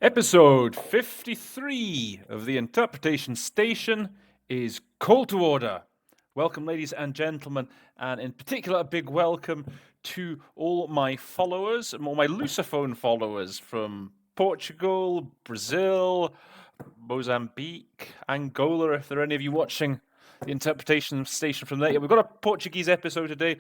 Episode 53 of the Interpretation Station is Call to Order. Welcome, ladies and gentlemen, and in particular, a big welcome to all my followers, all my Lusophone followers from Portugal, Brazil, Mozambique, Angola, if there are any of you watching the Interpretation Station from there. We've got a Portuguese episode today.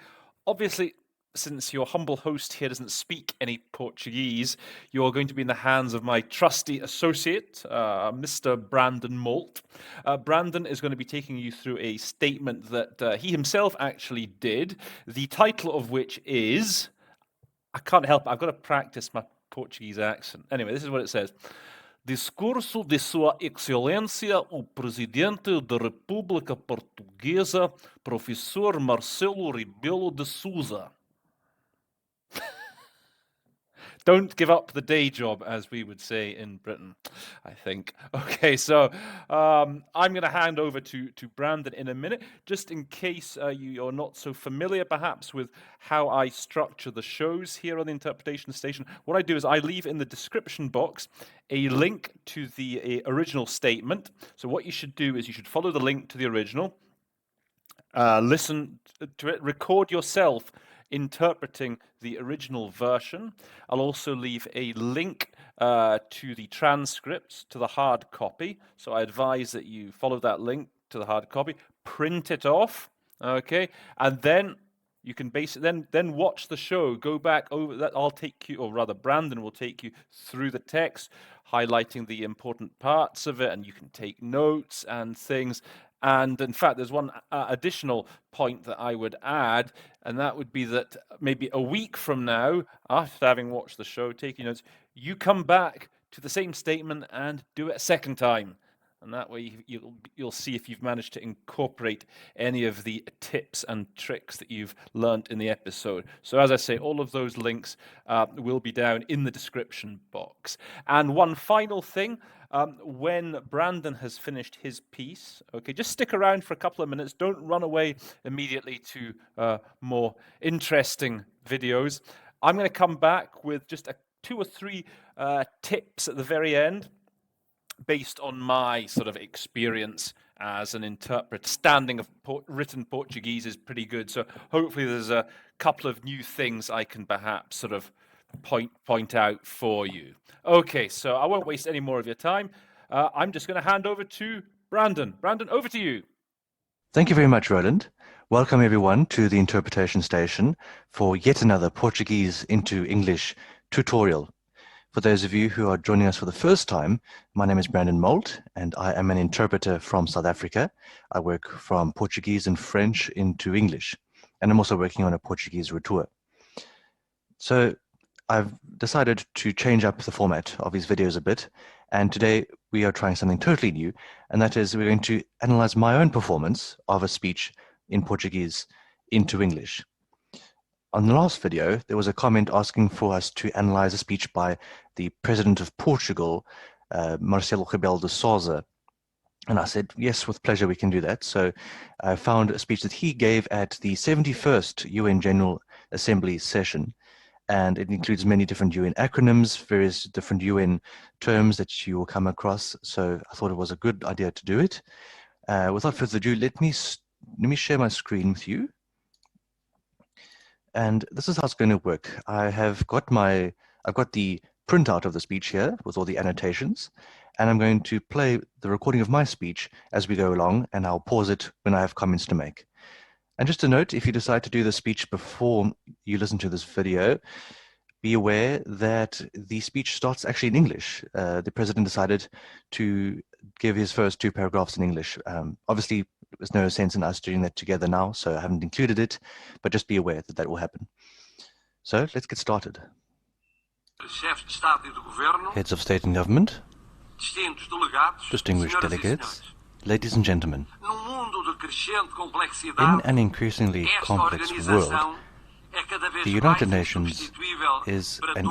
Obviously, since your humble host here doesn't speak any Portuguese, you're going to be in the hands of my trusty associate, Mr. Brandon Molt. Brandon is going to be taking you through a statement that he himself actually did, the title of which is... I can't help it, I've got to practice my Portuguese accent. Anyway, this is what it says. Discurso de Sua Excelência o Presidente da República Portuguesa, Professor Marcelo Rebelo de Sousa. Don't give up the day job, as we would say in Britain, I think. Okay, so I'm going to hand over to Brandon in a minute, just in case you're not so familiar, perhaps, with how I structure the shows here on the Interpretation Station. What I do is I leave in the description box a link to the original statement. So what you should do is you should follow the link to the original, listen to it, record yourself interpreting the original version. I'll also leave a link to the transcripts, to the hard copy. So I advise that you follow that link to the hard copy, print it off, okay, and then you can basically then watch the show, go back over that. I'll take you, or rather Brandon will take you through the text, highlighting the important parts of it, and you can take notes and things. And in fact, there's one additional point that I would add, and that would be that maybe a week from now, after having watched the show, taking notes, you come back to the same statement and do it a second time. And that way you'll see if you've managed to incorporate any of the tips and tricks that you've learnt in the episode. So as I say, all of those links will be down in the description box. And one final thing, when Brandon has finished his piece, okay, just stick around for a couple of minutes. Don't run away immediately to more interesting videos. I'm going to come back with just two or three tips at the very end, based on my sort of experience as an interpreter. Standing of written Portuguese is pretty good, so hopefully there's a couple of new things I can perhaps sort of point out for you. Okay, so I won't waste any more of your time. I'm just going to hand over to Brandon. Brandon, over to you. Thank you very much, Roland. Welcome everyone to the Interpretation Station for yet another Portuguese into English tutorial. For those of you who are joining us for the first time, my name is Brandon Molt, and I am an interpreter from South Africa. I work from Portuguese and French into English, and I'm also working on a Portuguese retour. So I've decided to change up the format of these videos a bit, and today we are trying something totally new, and that is we're going to analyze my own performance of a speech in Portuguese into English. On the last video, there was a comment asking for us to analyze a speech by the President of Portugal, Marcelo Rebelo de Sousa. And I said, yes, with pleasure, we can do that. So I found a speech that he gave at the 71st UN General Assembly session. And it includes many different UN acronyms, various different UN terms that you will come across. So I thought it was a good idea to do it. Without further ado, let me share my screen with you. And this is how it's going to work. I've got the printout of the speech here with all the annotations, and I'm going to play the recording of my speech as we go along, and I'll pause it when I have comments to make. And just a note, if you decide to do the speech before you listen to this video, be aware that the speech starts actually in English. The president decided to give his first two paragraphs in English. Obviously, there's no sense in us doing that together now, so I haven't included it, but just be aware that that will happen. So let's get started. Heads of state and government, distinguished delegates, ladies and gentlemen, in an increasingly complex world, the United Nations is a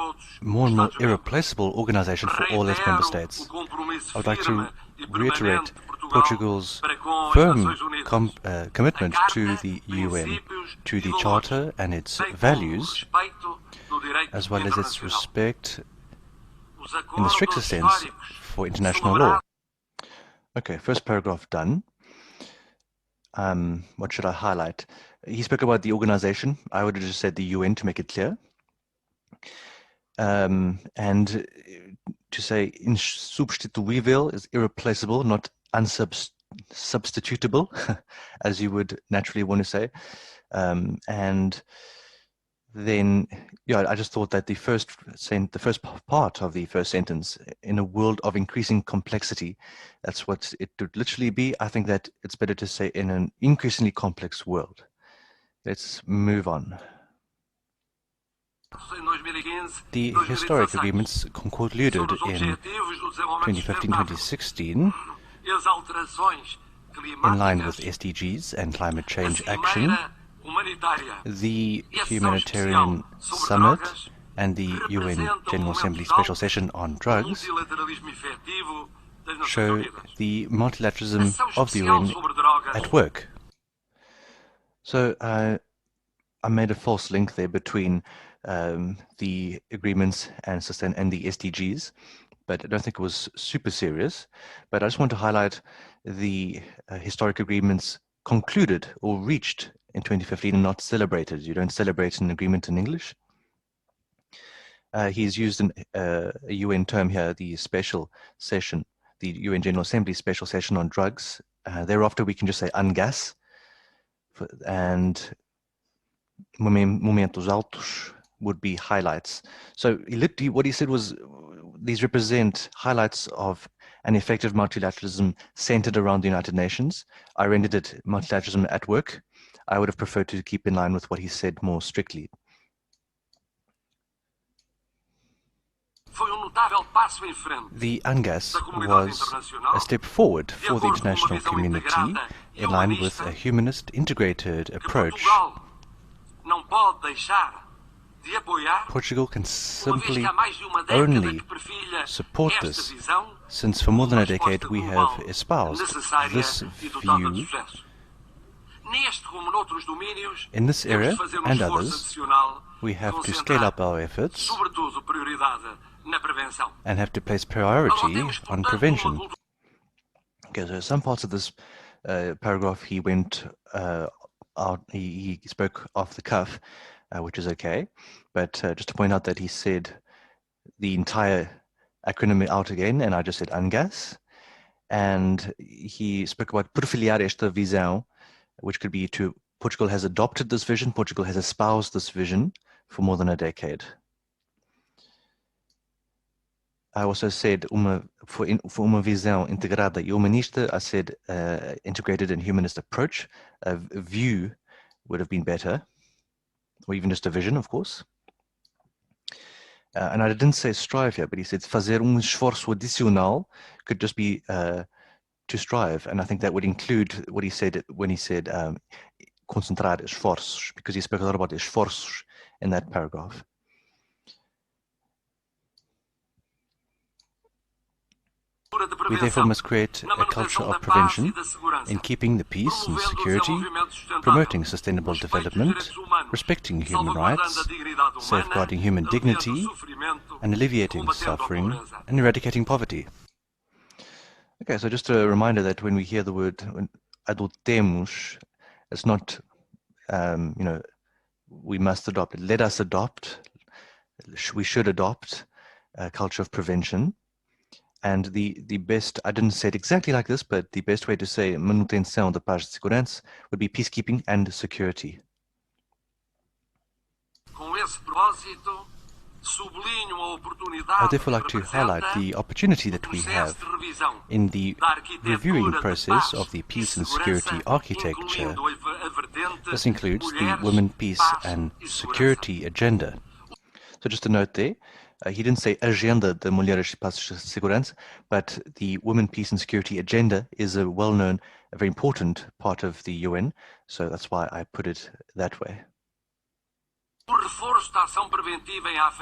more and more irreplaceable organization for all its member states. I would like to reiterate Portugal's firm commitment to the UN, to the Charter and its values, as well as its respect in the strictest sense for international law. Okay, first paragraph done. What should I highlight? He spoke about the organization. I would have just said the UN to make it clear. And to say insubstituível is irreplaceable, not unsubstitutable, as you would naturally want to say. And then, yeah, I just thought that the first part of the first sentence, in a world of increasing complexity, that's what it would literally be. I think that it's better to say in an increasingly complex world. Let's move on. The historic agreements concluded in 2015-2016 in line with SDGs and climate change action, the Humanitarian Summit and the UN General Assembly Special Session on Drugs show the multilateralism of the UN at work. So I made a false link there between the agreements and the SDGs, but I don't think it was super serious. But I just want to highlight the historic agreements concluded or reached in 2015 and not celebrated. You don't celebrate an agreement in English. He's used a UN term here, the special session, the UN General Assembly special session on drugs. Thereafter, we can just say UNGAS. And momentos altos would be highlights. So what he said was these represent highlights of an effective multilateralism centered around the United Nations. I rendered it multilateralism at work. I would have preferred to keep in line with what he said more strictly. The UNGAS was a step forward for the international community in line with a humanist integrated approach. Portugal can simply only support this, since for more than a decade we have espoused this view. In this area and others, we have to scale up our efforts and have to place priority on prevention. Okay, so some parts of this paragraph he went out, he spoke off the cuff, which is okay, but just to point out that he said the entire acronym out again, and I just said UNGAS, and he spoke about perfiliar esta visão, which could be to Portugal has adopted this vision, Portugal has espoused this vision for more than a decade. I also said for uma visão integrada e humanista, I said integrated and humanist approach. A view would have been better, or even just a vision, of course. And I didn't say strive here, but he said fazer esforço adicional could just be to strive, and I think that would include what he said when he said concentrar esforços, because he spoke a lot about esforços in that paragraph. We therefore must create a culture of prevention in keeping the peace and security, promoting sustainable development, respecting human rights, safeguarding human dignity, and alleviating suffering and eradicating poverty. Okay, so just a reminder that when we hear the word adotemos, it's not, we must adopt, let us adopt, we should adopt a culture of prevention. And the best, I didn't say it exactly like this, but the best way to say manutenção da paz e segurança would be peacekeeping and security. I'd therefore like to highlight the opportunity that we have in the reviewing process of the peace and security architecture. This includes the Women, Peace and Security Agenda. So just a note there, he didn't say Agenda de Mulheres, Paz e Segurança, but the Women, Peace and Security Agenda is a well-known, a very important part of the UN, so that's why I put it that way.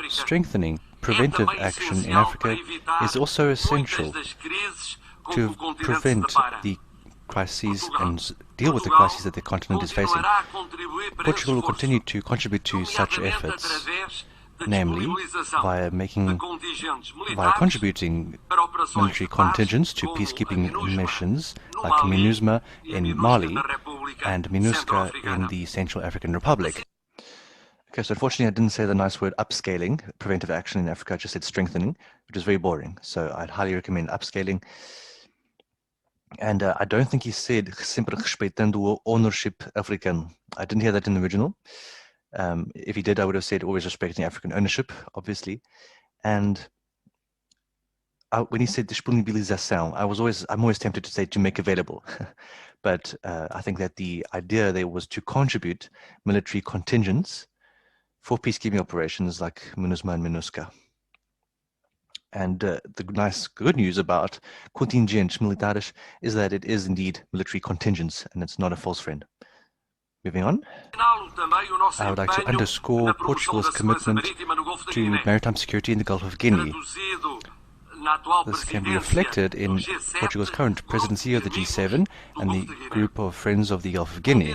Strengthening preventive action in Africa is also essential to prevent the crises and deal with the crises that the continent is facing. Portugal will continue to contribute to such efforts namely via contributing military contingents to peacekeeping missions like MINUSMA in Mali and MINUSCA in the Central African Republic. Okay, so unfortunately I didn't say the nice word upscaling, preventive action in Africa, I just said strengthening, which is very boring. So I'd highly recommend upscaling. And I don't think he said sempre respeitando o ownership africano. I didn't hear that in the original. If he did, I would have said always respecting African ownership, obviously. And when he said disponibilização, I'm always tempted to say to make available. But I think that the idea there was to contribute military contingents for peacekeeping operations like MINUSMA and MINUSCA. And the nice good news about contingentes militares is that it is indeed military contingents and it's not a false friend. Moving on, I would like to underscore Portugal's commitment to maritime security in the Gulf of Guinea. This can be reflected in Portugal's current presidency of the G7 and the group of friends of the Gulf of Guinea.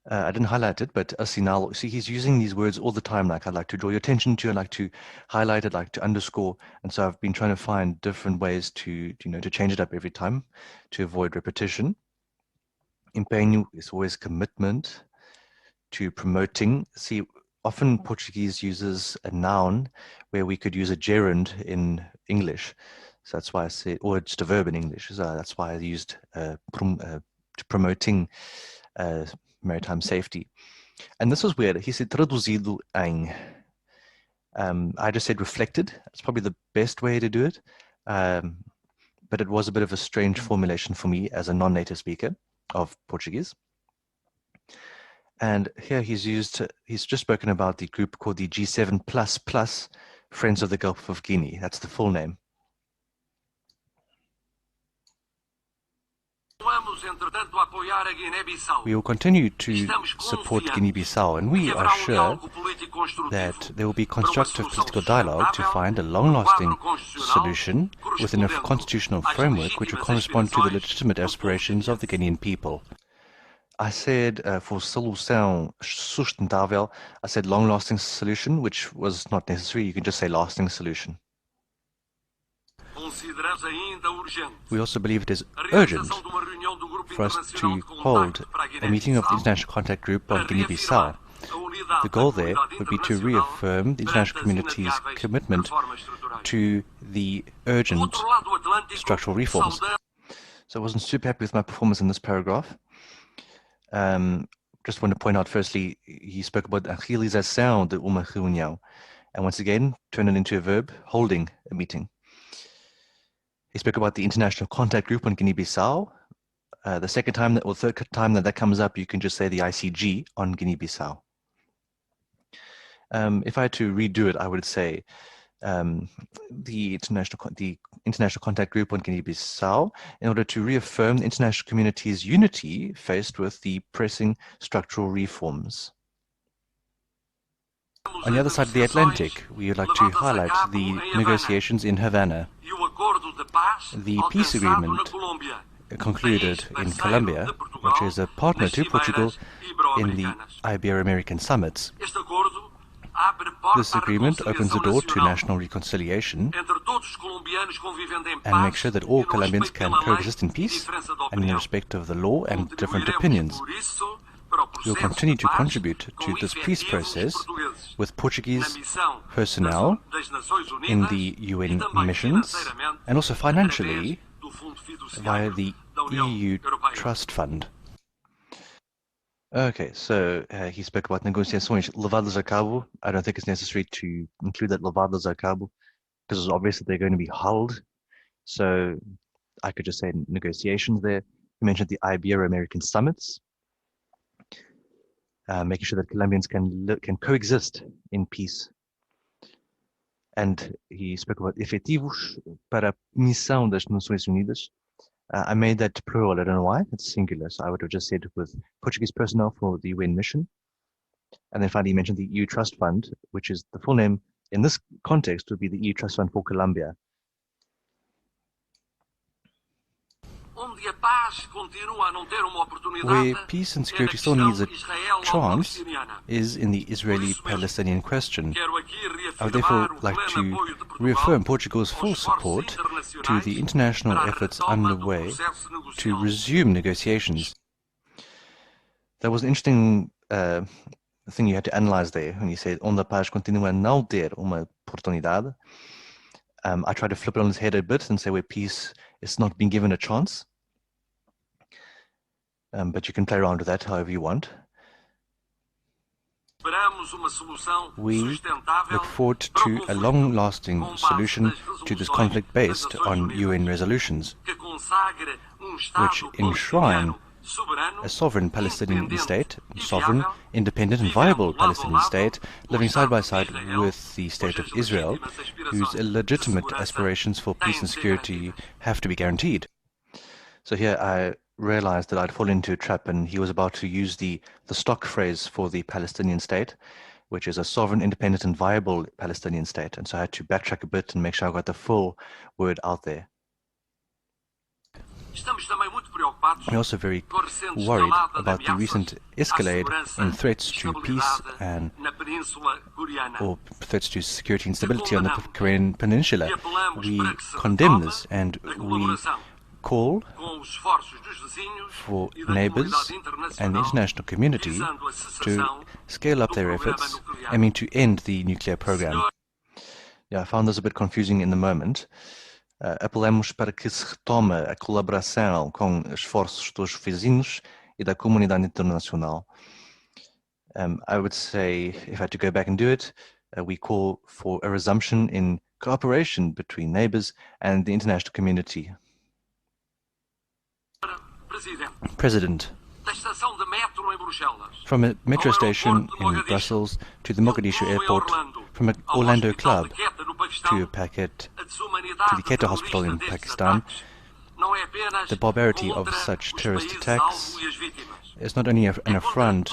I didn't highlight it, but Asinal, see, he's using these words all the time. Like, I'd like to draw your attention to, I'd like to highlight it, I'd like to underscore. And so I've been trying to find different ways to change it up every time to avoid repetition. Empenho is always commitment to promoting. See, often Portuguese uses a noun where we could use a gerund in English. So that's why I say, or just a verb in English. So that's why I used promoting maritime safety. And this was weird. He said traduzido em. I just said reflected. It's probably the best way to do it. But it was a bit of a strange formulation for me as a non-native speaker of Portuguese. And here he's just spoken about the group called the G7++ Friends of the Gulf of Guinea. That's the full name. We will continue to support Guinea-Bissau, and we are sure that there will be constructive political dialogue to find a long-lasting solution within a constitutional framework which will correspond to the legitimate aspirations of the Guinean people. I said for solução sustentável, I said long-lasting solution, which was not necessary. You can just say lasting solution. We also believe it is urgent for us to hold a meeting of the International Contact Group on Guinea-Bissau. The goal there would be to reaffirm the international community's commitment to the urgent structural reforms. So I wasn't super happy with my performance in this paragraph. Just want to point out, firstly, he spoke about a realização de uma reunião. And once again, turn it into a verb, holding a meeting. He spoke about the International Contact Group on Guinea-Bissau. The second time or third time that comes up, you can just say the ICG on Guinea-Bissau. If I had to redo it, I would say the International Contact Group on Guinea-Bissau in order to reaffirm the international community's unity faced with the pressing structural reforms. On the other side of the Atlantic, we would like to highlight the negotiations in Havana. The peace agreement concluded in Colombia, which is a partner to Portugal in the Ibero-American summits. This agreement opens the door to national reconciliation and makes sure that all Colombians can coexist in peace and in respect of the law and different opinions. We will continue to contribute to this peace process with Portuguese personnel in the UN missions and also financially via the EU Trust Fund. Okay, so he spoke about negociações levadas a cabo. I don't think it's necessary to include that levadas a cabo because it's obvious that they're going to be held. So I could just say negotiations there. He mentioned the Ibero-American summits, making sure that Colombians can coexist in peace. And he spoke about efetivos para missão das Nações Unidas. I made that plural, I don't know why, it's singular, so I would have just said with Portuguese personnel for the UN mission. And then finally he mentioned the EU Trust Fund, which is the full name in this context would be the EU Trust Fund for Colombia. Where peace and security still needs a chance is in the Israeli-Palestinian question. I would therefore like to reaffirm Portugal's full support to the international efforts underway to resume negotiations. That was an interesting thing you had to analyze there when you said onde a paz continua a não ter uma oportunidade. I tried to flip it on its head a bit and say where peace is not being given a chance. But you can play around with that however you want. We look forward to a long-lasting solution to this conflict based on UN resolutions, which enshrine a sovereign Palestinian state, sovereign, independent and viable Palestinian state, living side by side with the state of Israel, whose legitimate aspirations for peace and security have to be guaranteed. So here I realized that I'd fallen into a trap, and he was about to use the stock phrase for the Palestinian state, which is a sovereign, independent and viable Palestinian state. And so I had to backtrack a bit and make sure I got the full word out there. We're also very worried about the recent escalade in threats to peace or threats to security and stability on the Korean Peninsula. We condemn this, and we call for neighbors and the international community to scale up their efforts, aiming to end the nuclear program. Yeah, I found this a bit confusing in the moment. Apelamos para que se retome a colaboração com esforços dos vizinhos e da comunidade internacional. I would say, if I had to go back and do it, we call for a resumption in cooperation between neighbors and the international community. President, from a metro station in Brussels to the Mogadishu airport, from an Orlando club to a packet to the Quetta hospital in Pakistan, the barbarity of such terrorist attacks is not only an affront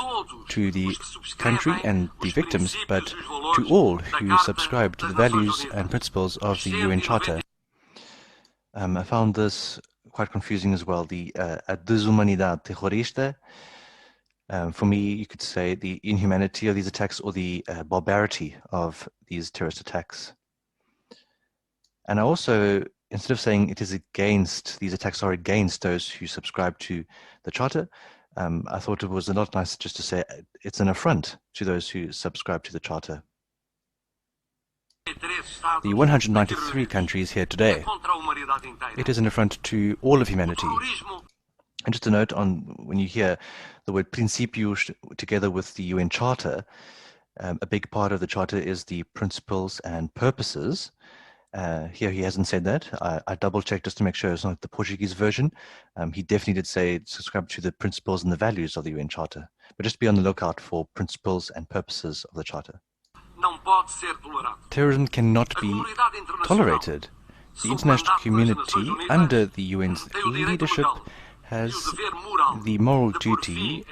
to the country and the victims, but to all who subscribe to the values and principles of the UN Charter. I found this quite confusing as well, the a desumanidade terrorista. For me, you could say the inhumanity of these attacks or the barbarity of these terrorist attacks. And I also, instead of saying it is against, these attacks are against those who subscribe to the Charter, I thought it was a lot nicer just to say it's an affront to those who subscribe to the Charter. The 193 countries here today, it is an affront to all of humanity. And just a note on when you hear the word principios together with the UN Charter, a big part of the Charter is the principles and purposes. Here he hasn't said that. I double-checked just to make sure it's not the Portuguese version. He definitely did say subscribe to the principles and the values of the UN Charter. But just be on the lookout for principles and purposes of the Charter. Terrorism cannot be tolerated. The international community, under the UN's leadership, has the moral duty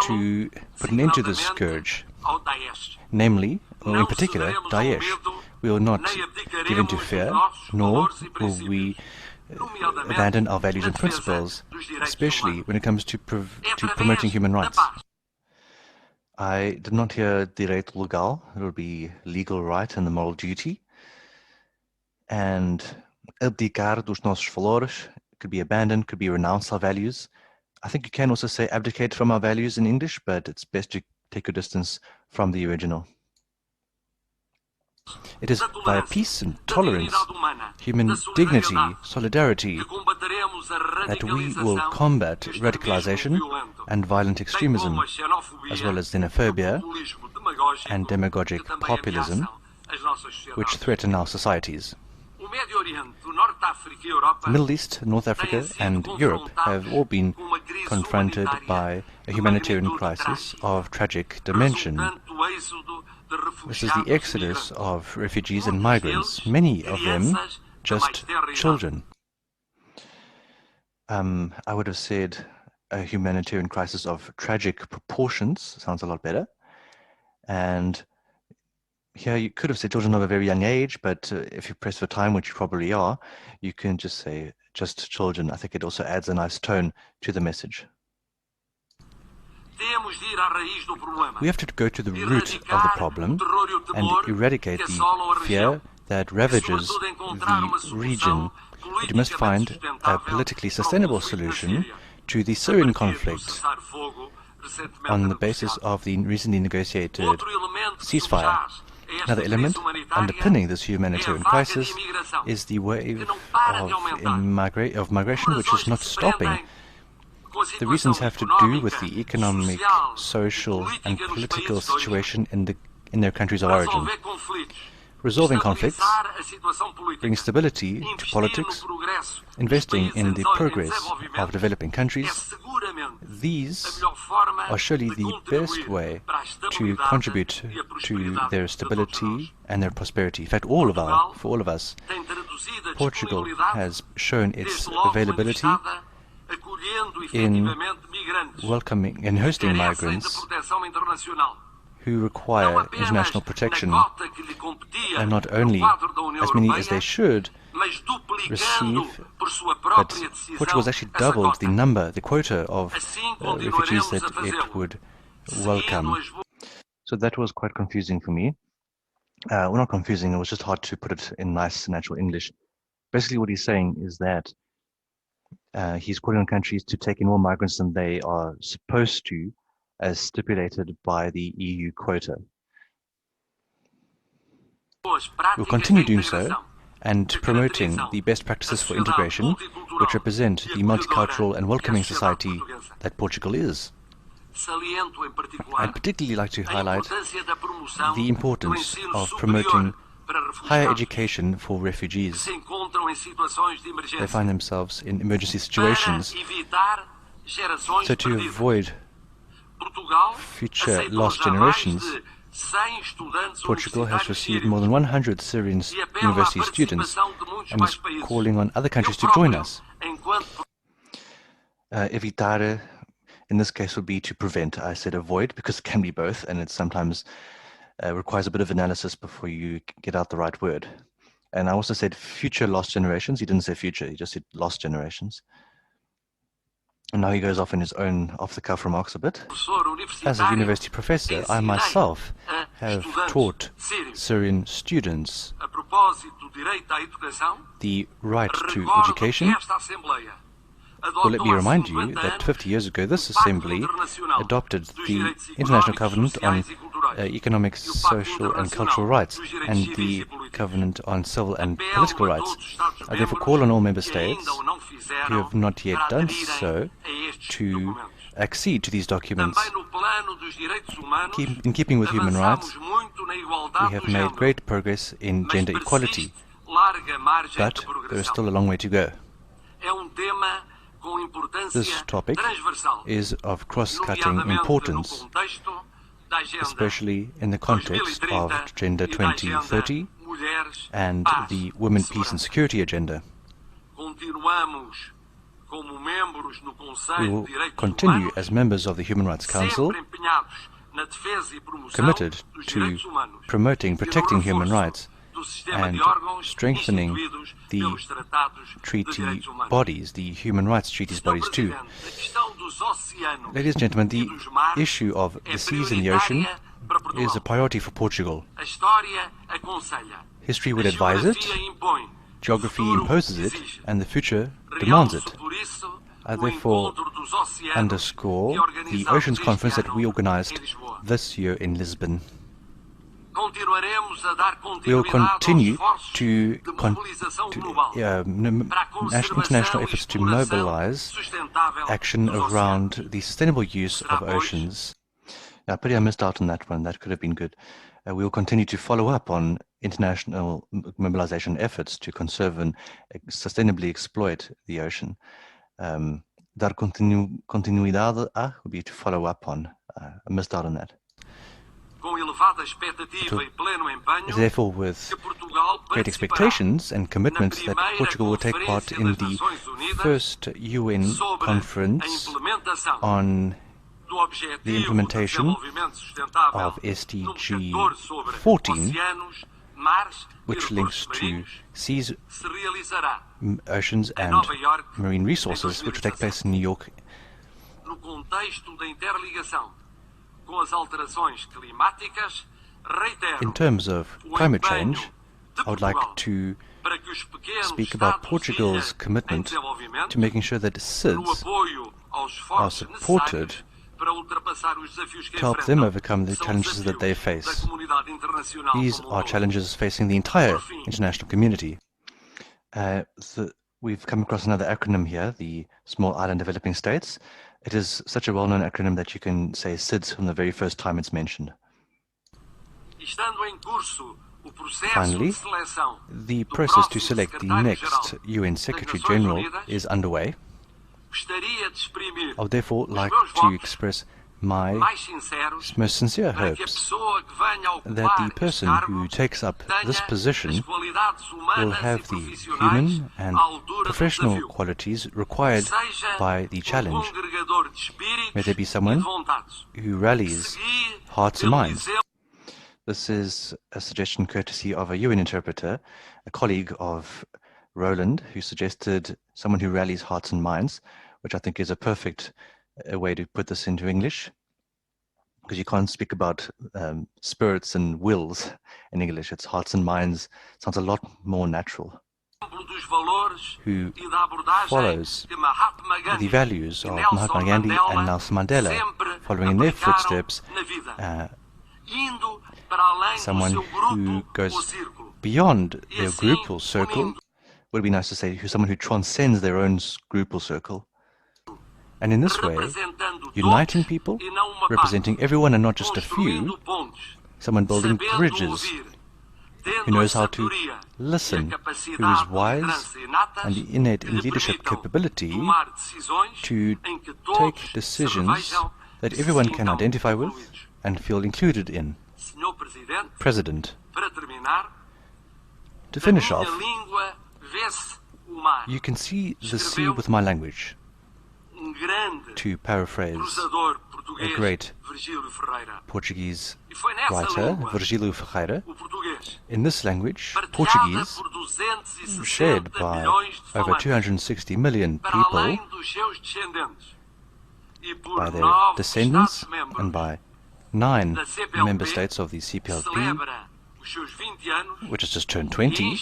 to put an end to this scourge, namely, or in particular, Daesh. We will not give in to fear, nor will we abandon our values and principles, especially when it comes to promoting human rights. I did not hear direito legal. It would be legal right and the moral duty. And abdicar dos nossos valores could be abandoned, could be renounce our values. I think you can also say abdicate from our values in English, but it's best to take a distance from the original. It is by peace and tolerance, human dignity, solidarity, that we will combat radicalization and violent extremism, as well as xenophobia and demagogic populism, which threaten our societies. The Middle East, North Africa, and Europe have all been confronted by a humanitarian crisis of tragic dimension. This is the exodus of refugees and migrants, many of them just children. I would have said a humanitarian crisis of tragic proportions, sounds a lot better. And here you could have said children of a very young age, but if you press for time, which you probably are, you can just say just children. I think it also adds a nice tone to the message. We have to go to the root of the problem and eradicate the fear that ravages the region. But we must find a politically sustainable solution to the Syrian conflict on the basis of the recently negotiated ceasefire. Another element underpinning this humanitarian crisis is the wave of migration, which is not stopping. The reasons have to do with the economic, social, and political situation in their countries of origin. Resolving conflicts, bringing stability to politics, investing in the progress of developing countries, these are surely the best way to contribute to their stability and their prosperity. In fact, for all of us, Portugal has shown its availability in welcoming and hosting migrants who require international protection, and not only as many as they should receive, but Portugal has actually doubled the quota of refugees that it would welcome. So that was quite confusing for me. Well, not confusing, it was just hard to put it in nice natural English. Basically what he's saying is that he's calling on countries to take in more migrants than they are supposed to, as stipulated by the EU quota. We'll continue doing so and promoting the best practices for integration, which represent the multicultural and welcoming society that Portugal is. I'd particularly like to highlight the importance of promoting higher education for refugees. They find themselves in emergency situations. So to avoid future lost generations, Portugal has received more than 100 Syrian university students and is calling on other countries to join us. Evitar, in this case, would be to prevent. I said avoid because it can be both, and it sometimes requires a bit of analysis before you get out the right word. And I also said future lost generations. He didn't say future, he just said lost generations. And now he goes off in his own off-the-cuff remarks a bit. As a university professor, I myself have taught Syrian students the right to education. Well, let me remind you that 50 years ago, this assembly adopted the International Covenant on Economic, Social and Cultural Rights and the Covenant on Civil and Political Rights. I therefore call on all member states who have not yet done so to accede to these documents. In keeping with human rights, we have made great progress in gender equality, but there is still a long way to go. This topic is of cross-cutting importance, especially in the context of Agenda 2030 and the Women, Peace and Security Agenda. We will continue as members of the Human Rights Council, committed to promoting, protecting human rights and strengthening the treaty bodies, the human rights treaties bodies too. Ladies and gentlemen, the issue of the seas and the ocean is a priority for Portugal. History would advise it, geography imposes it, and the future demands it. I therefore underscore the Oceans Conference that we organized this year in Lisbon. We will continue to international efforts to mobilize action around the sustainable use of oceans. I pretty missed out on that one. That could have been good. We will continue to follow up on international mobilization efforts to conserve and sustainably exploit the ocean. Dar continuidade a would be to follow up on. I missed out on that. Therefore, with great expectations and commitments that Portugal will take part in the first UN conference on the implementation of SDG 14 which links to seas, oceans, and marine resources, which will take place in New York. No contexto da interligação com as alterações climáticas, in terms of climate change, I would like to speak about Portugal's commitment to making sure that SIDS are supported to help them overcome the challenges that they face. These are challenges facing the entire international community. We've come across another acronym here, the Small Island Developing States. It is such a well-known acronym that you can say SIDS from the very first time it's mentioned. Finally, the process to select the next UN Secretary General is underway. I would therefore like to express my most sincere hopes that the person who takes up this position will have the human and professional qualities required by the challenge. May there be someone who rallies hearts and minds. This is a suggestion courtesy of a UN interpreter, a colleague of Roland, who suggested someone who rallies hearts and minds, which I think is a perfect way to put this into English, because you can't speak about spirits and wills in English. It's hearts and minds. Sounds a lot more natural. Who follows the values of Mahatma Gandhi and Nelson Mandela, following in their footsteps. Someone who goes beyond their group or circle, would be nice to say, someone who transcends their own group or circle. And in this way, uniting people, representing everyone and not just a few, someone building bridges, who knows how to listen, who is wise, and the innate leadership capability to take decisions that everyone can identify with and feel included in. President, to finish off, you can see the sea with my language. To paraphrase a great Portuguese writer, Virgílio Ferreira, in this language, Portuguese, shared by over 260 million people, by their descendants and by 9 member states of the CPLP, which has just turned 20,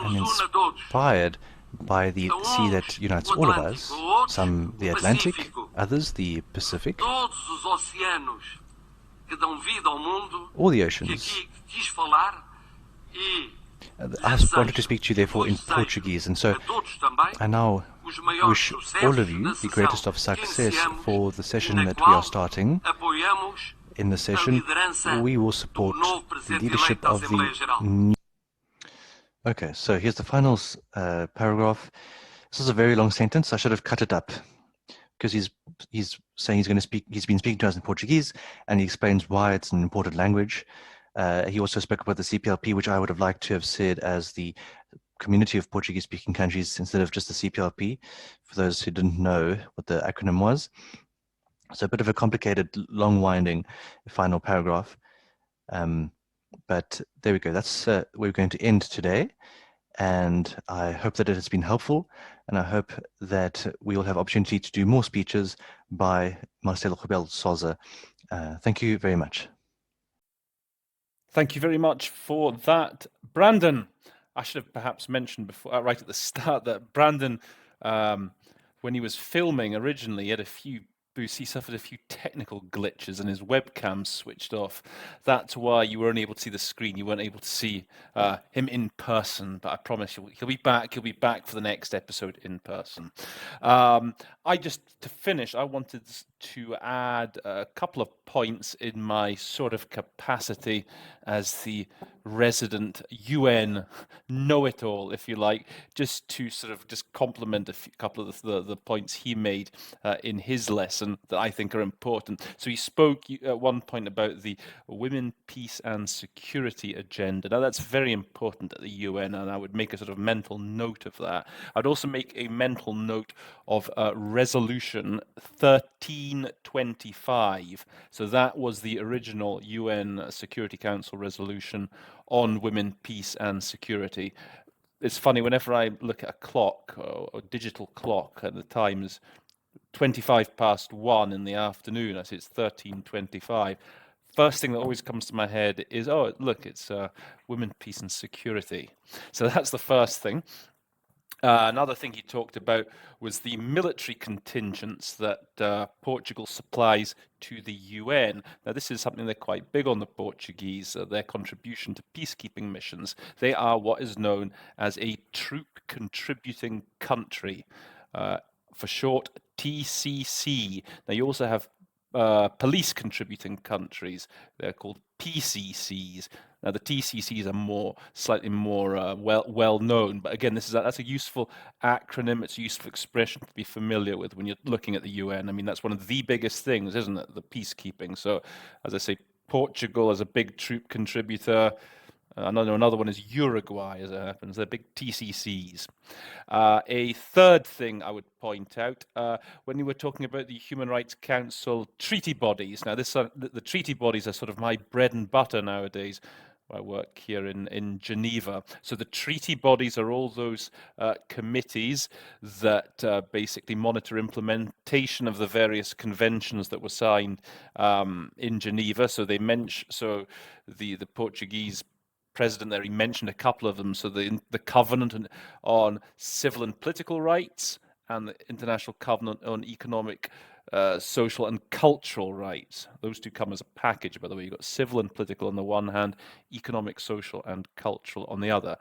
and inspired by the sea that unites all of us, some the Atlantic, others the Pacific, all the oceans. I wanted to speak to you therefore in Portuguese, and so I now wish all of you the greatest of success for the session that we are starting. In the session, we will support the leadership of the... Okay, so here's the final paragraph. This is a very long sentence. I should have cut it up, because he's saying he's going to speak. He's been speaking to us in Portuguese, and he explains why it's an important language. He also spoke about the CPLP, which I would have liked to have said as the Community of Portuguese-Speaking Countries instead of just the CPLP, for those who didn't know what the acronym was. So a bit of a complicated, long-winding final paragraph. But there we go. That's where we're going to end today. And I hope that it has been helpful. And I hope that we will have opportunity to do more speeches by Marcelo Rebelo Sousa. Thank you very much. Thank you very much for that, Brandon. I should have perhaps mentioned before, right at the start, that Brandon, when he was filming originally, he had a few boosts. He suffered a few technical glitches and his webcam switched off. That's why you weren't able to see the screen. You weren't able to see him in person. But I promise you, he'll be back. He'll be back for the next episode in person. To finish, I wanted to add a couple of points in my sort of capacity as the resident UN know-it-all, if you like, just to sort of just complement couple of the points he made in his lesson that I think are important. So he spoke at one point about the Women, Peace and Security agenda. Now that's very important at the UN, and I would make a sort of mental note of that. I'd also make a mental note of resolution 13 1325. So that was the original UN Security Council resolution on women, peace and security. It's funny, whenever I look at a clock, or digital clock, at the times 1 in the afternoon, I say it's 1325. First thing that always comes to my head is, oh, look, it's women, peace and security. So that's the first thing. Another thing he talked about was the military contingents that Portugal supplies to the UN. Now, this is something they're quite big on, the Portuguese, their contribution to peacekeeping missions. They are what is known as a troop contributing country, for short, TCC. Now, you also have police contributing countries. They're called PCCs. Now, the TCCs are slightly more well known, but again, that's a useful acronym. It's a useful expression to be familiar with when you're looking at the UN. I mean, that's one of the biggest things, isn't it? The peacekeeping. So, as I say, Portugal is a big troop contributor. Another one is Uruguay, as it happens. They're big TCCs. A third thing I would point out, when you were talking about the Human Rights Council treaty bodies, now the treaty bodies are sort of my bread and butter nowadays. I work here in Geneva. So the treaty bodies are all those committees that basically monitor implementation of the various conventions that were signed in Geneva. So the Portuguese president there, he mentioned a couple of them. So the Covenant on Civil and Political Rights and the International Covenant on Economic, Social and Cultural Rights. Those two come as a package, by the way. You've got civil and political on the one hand, economic, social and cultural on the other.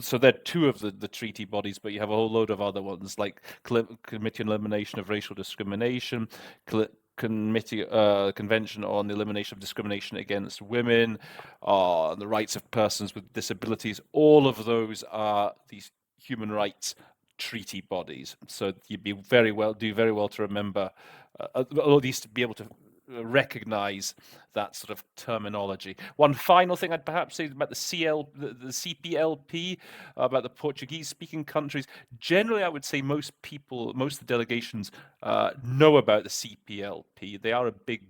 So they're two of the treaty bodies, but you have a whole load of other ones, like Committee on Elimination of Racial Discrimination, Convention on the Elimination of Discrimination Against Women, the rights of persons with disabilities. All of those are these human rights treaty bodies. So you'd do very well to remember, at least to be able to recognize that sort of terminology. One final thing I'd perhaps say about the CPLP, about the Portuguese-speaking countries. Generally, I would say most of the delegations know about the CPLP. They are a big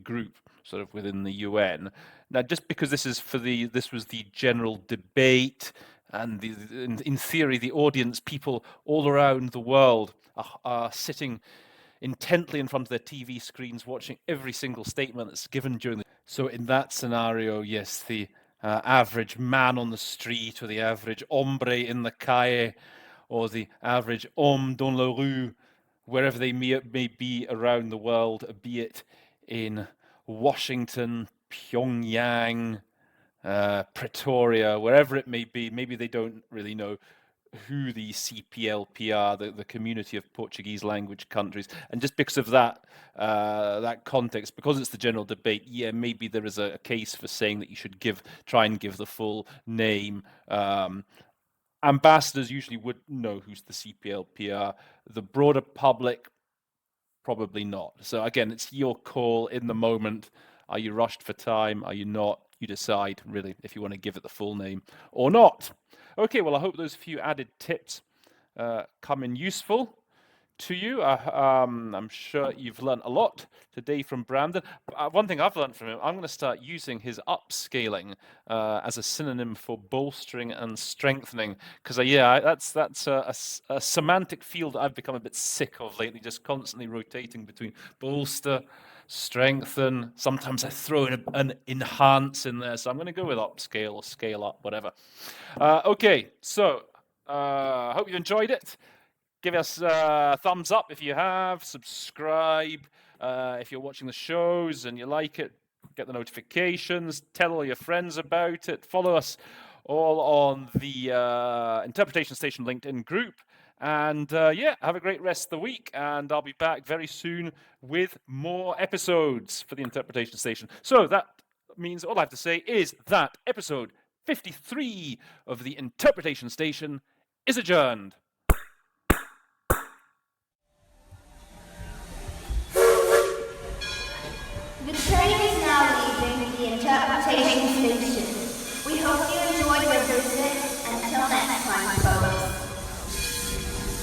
group sort of within the UN. Now, just because this was the general debate, and in theory, the audience, people all around the world are sitting intently in front of their TV screens, watching every single statement that's given during the. So in that scenario, yes, the average man on the street, or the average hombre in the calle, or the average homme dans la rue, wherever they may be around the world, be it in Washington, Pyongyang, Pretoria, wherever it may be, maybe they don't really know who the CPLP are, the Community of Portuguese Language Countries, and just because of that context, because it's the general debate, yeah, maybe there is a case for saying that you should try and give the full name. Ambassadors usually would know who's the CPLP are. The broader public, probably not. So again, it's your call in the moment. Are you rushed for time? Are you not? You decide, really, if you want to give it the full name or not. Okay, well, I hope those few added tips come in useful to you. I'm sure you've learned a lot today from Brandon. One thing I've learned from him, I'm going to start using his upscaling as a synonym for bolstering and strengthening, because that's a semantic field that I've become a bit sick of lately, just constantly rotating between bolster, strengthen. Sometimes I throw in an enhance in there, so I'm going to go with upscale or scale up, whatever. Okay, so I hope you enjoyed it. Give us a thumbs up if you have, subscribe if you're watching the shows and you like it, get the notifications, tell all your friends about it, follow us all on the Interpretation Station LinkedIn group, and have a great rest of the week, and I'll be back very soon with more episodes for the Interpretation Station. So that means all I have to say is that episode 53 of the Interpretation Station is adjourned. The train is now leaving the interpretation station.